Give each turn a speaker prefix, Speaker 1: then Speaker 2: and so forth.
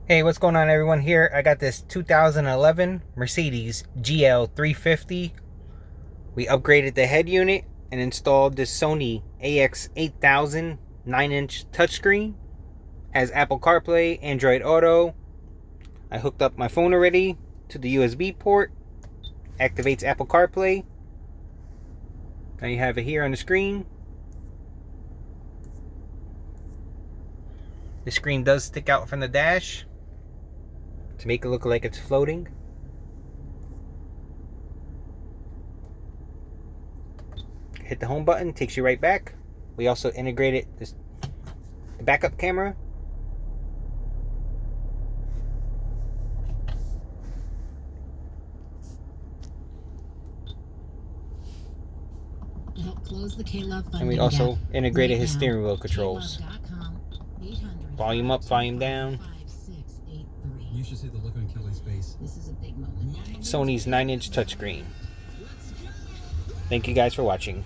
Speaker 1: Hey, what's going on, everyone? Here I got this 2011 Mercedes GL350. We upgraded the head unit and installed this Sony Ax8000 9-inch touchscreen. Has Apple CarPlay, Android Auto. I hooked up my phone already to the USB port. Activates Apple CarPlay. Now you have it here on the screen. The screen does stick out from the dash to make it look like it's floating. Hit the home button, takes you right back. We also integrated the backup camera.
Speaker 2: Close the K-Love
Speaker 1: and we also integrated his steering wheel controls. Volume up, volume down.
Speaker 3: You should see the look on Kelly's face.
Speaker 2: This is a big moment.
Speaker 1: Sony's 9-inch touchscreen. Thank you guys for watching.